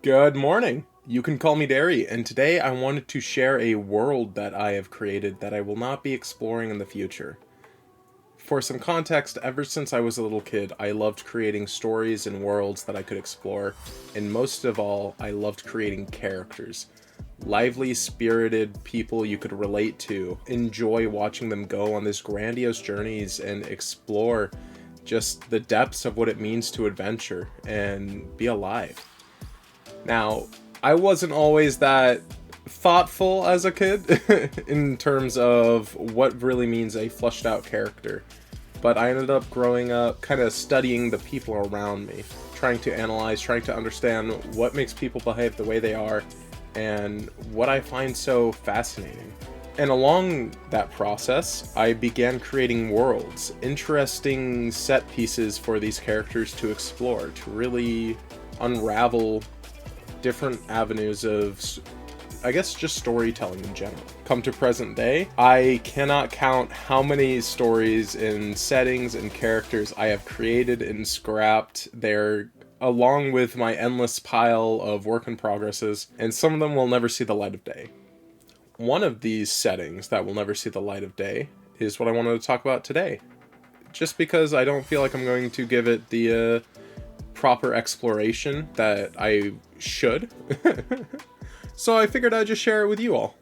Good morning. You can call me Derry, and today I wanted to share a world that I have created that I will not be exploring in the future. For some context, ever since I was a little kid, I loved creating stories and worlds that I could explore, and most of all, I loved creating characters. Lively, spirited people you could relate to, enjoy watching them go on these grandiose journeys and explore just the depths of what it means to adventure and be alive. Now, I wasn't always that thoughtful as a kid in terms of what really means a fleshed out character, but I ended up growing up kind of studying the people around me, trying to analyze, trying to understand what makes people behave the way they are, and what I find so fascinating. And along that process, I began creating worlds, interesting set pieces for these characters to explore, to really unravel different avenues of, I guess, just storytelling in general. Come to present day, I cannot count how many stories and settings and characters I have created and scrapped there, along with my endless pile of work in progresses, and some of them will never see the light of day. One of these settings that will never see the light of day is what I wanted to talk about today, just because I don't feel like I'm going to give it the proper exploration that I should. So I figured I'd just share it with you all.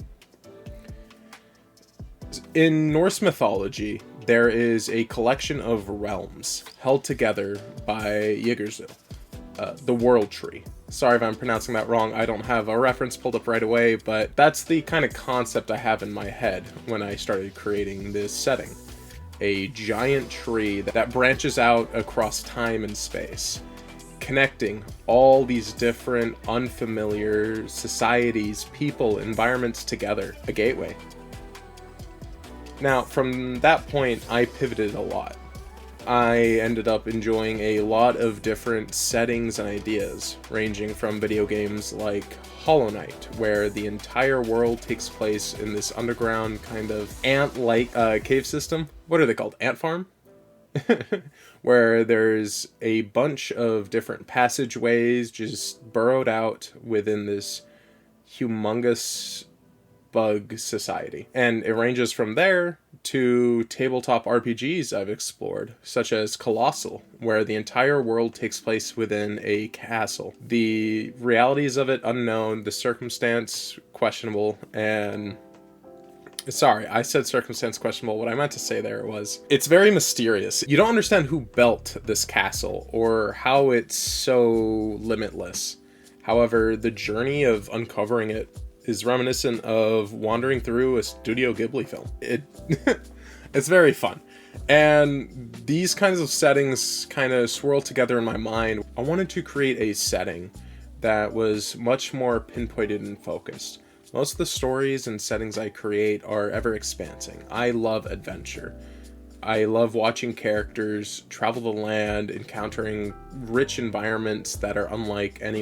In Norse mythology, there is a collection of realms held together by Yggdrasil, the World Tree. Sorry if I'm pronouncing that wrong, I don't have a reference pulled up right away, but that's the kind of concept I have in my head when I started creating this setting. A giant tree that branches out across time and space, connecting all these different unfamiliar societies, people, environments together, a gateway. Now, from that point, I pivoted a lot. I ended up enjoying a lot of different settings and ideas, ranging from video games like Hollow Knight, where the entire world takes place in this underground kind of ant-like cave system. What are they called? Ant farm? Where there's a bunch of different passageways just burrowed out within this humongous bug society. And it ranges from there to tabletop RPGs I've explored, such as Colossal, where the entire world takes place within a castle. The realities of it unknown, the circumstance questionable, and sorry, I said circumstance questionable. What I meant to say there was, it's very mysterious. You don't understand who built this castle or how it's so limitless. However, the journey of uncovering it is reminiscent of wandering through a Studio Ghibli film. It's very fun. And these kinds of settings kind of swirl together in my mind. I wanted to create a setting that was much more pinpointed and focused. Most of the stories and settings I create are ever expansing. I love adventure. I love watching characters travel the land, encountering rich environments that are unlike any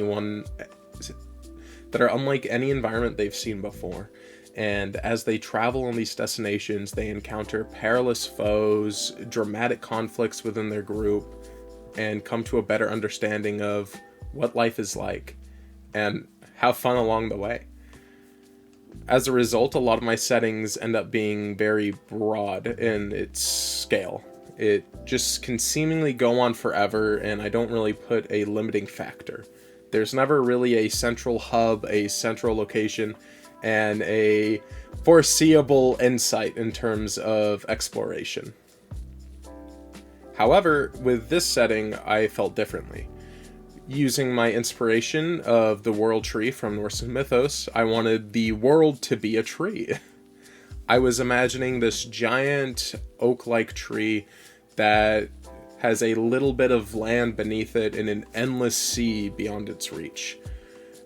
environment they've seen before. And as they travel on these destinations, they encounter perilous foes, dramatic conflicts within their group, and come to a better understanding of what life is like and have fun along the way. As a result, a lot of my settings end up being very broad in its scale. It just can seemingly go on forever, and I don't really put a limiting factor. There's never really a central hub, a central location, and a foreseeable insight in terms of exploration. However, with this setting, I felt differently. Using my inspiration of the world tree from Norse mythos, I wanted the world to be a tree. I was imagining this giant oak-like tree that has a little bit of land beneath it and an endless sea beyond its reach.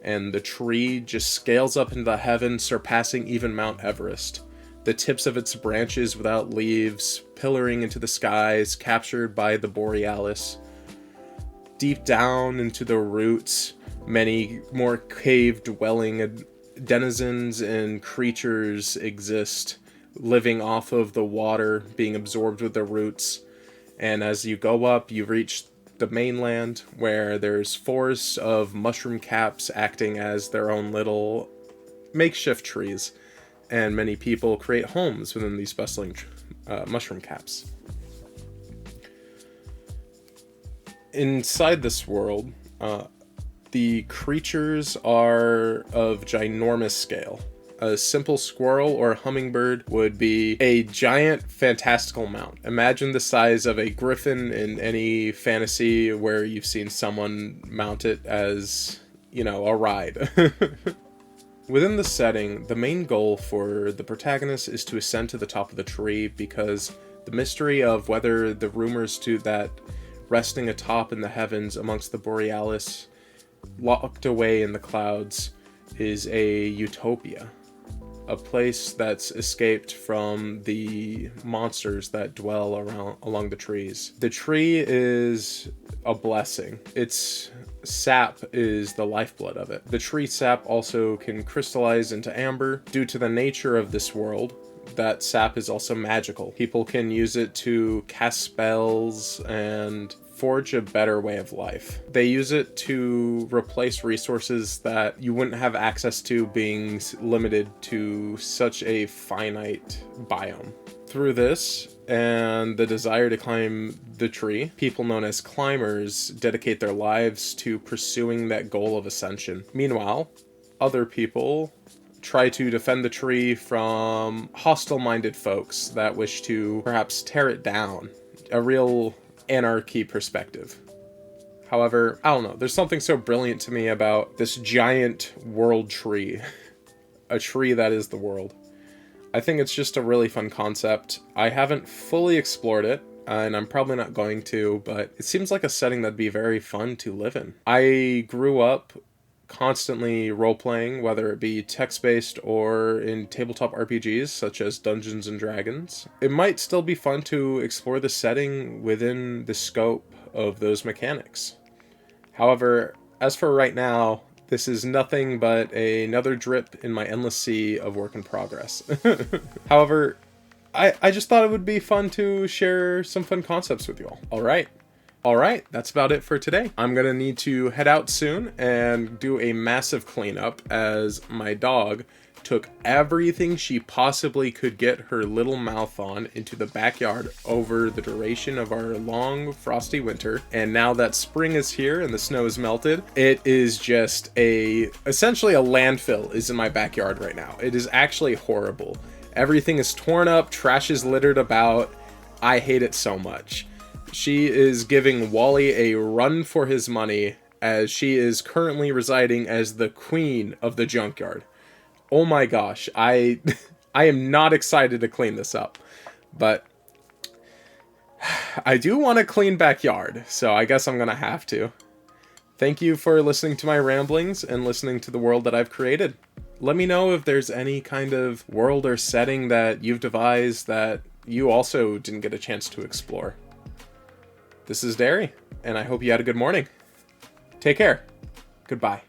And the tree just scales up into the heavens, surpassing even Mount Everest. The tips of its branches without leaves, pillaring into the skies, captured by the borealis. Deep down into the roots, many more cave-dwelling denizens and creatures exist, living off of the water, being absorbed with the roots. And as you go up, you reach the mainland, where there's forests of mushroom caps acting as their own little makeshift trees, and many people create homes within these bustling mushroom caps. Inside this world, the creatures are of ginormous scale. A simple squirrel or hummingbird would be a giant fantastical mount. Imagine the size of a griffin in any fantasy where you've seen someone mount it as, you know, a ride. Within the setting, the main goal for the protagonist is to ascend to the top of the tree, because the mystery of whether the rumors to that resting atop in the heavens amongst the borealis, locked away in the clouds, is a utopia. A place that's escaped from the monsters that dwell along the trees. The tree is a blessing. Its sap is the lifeblood of it. The tree sap also can crystallize into amber. Due to the nature of this world, that sap is also magical. People can use it to cast spells and forge a better way of life. They use it to replace resources that you wouldn't have access to, being limited to such a finite biome. Through this and the desire to climb the tree, people known as climbers dedicate their lives to pursuing that goal of ascension. Meanwhile, other people try to defend the tree from hostile-minded folks that wish to perhaps tear it down. A real anarchy perspective. However, I don't know, there's something so brilliant to me about this giant world tree. A tree that is the world. I think it's just a really fun concept. I haven't fully explored it, and I'm probably not going to, but it seems like a setting that'd be very fun to live in. I grew up constantly role-playing, whether it be text-based or in tabletop RPGs such as Dungeons & Dragons. It might still be fun to explore the setting within the scope of those mechanics. However, as for right now, this is nothing but another drip in my endless sea of work in progress. However, I just thought it would be fun to share some fun concepts with you all. Alright, that's about it for today. I'm gonna need to head out soon and do a massive cleanup, as my dog took everything she possibly could get her little mouth on into the backyard over the duration of our long frosty winter. And now that spring is here and the snow is melted, it is just essentially a landfill is in my backyard right now. It is actually horrible. Everything is torn up, trash is littered about. I hate it so much. She is giving Wally a run for his money, as she is currently residing as the queen of the junkyard. Oh my gosh, I am not excited to clean this up, but I do want a clean backyard, so I guess I'm gonna have to. Thank you for listening to my ramblings and listening to the world that I've created. Let me know if there's any kind of world or setting that you've devised that you also didn't get a chance to explore. This is Derry, and I hope you had a good morning. Take care. Goodbye.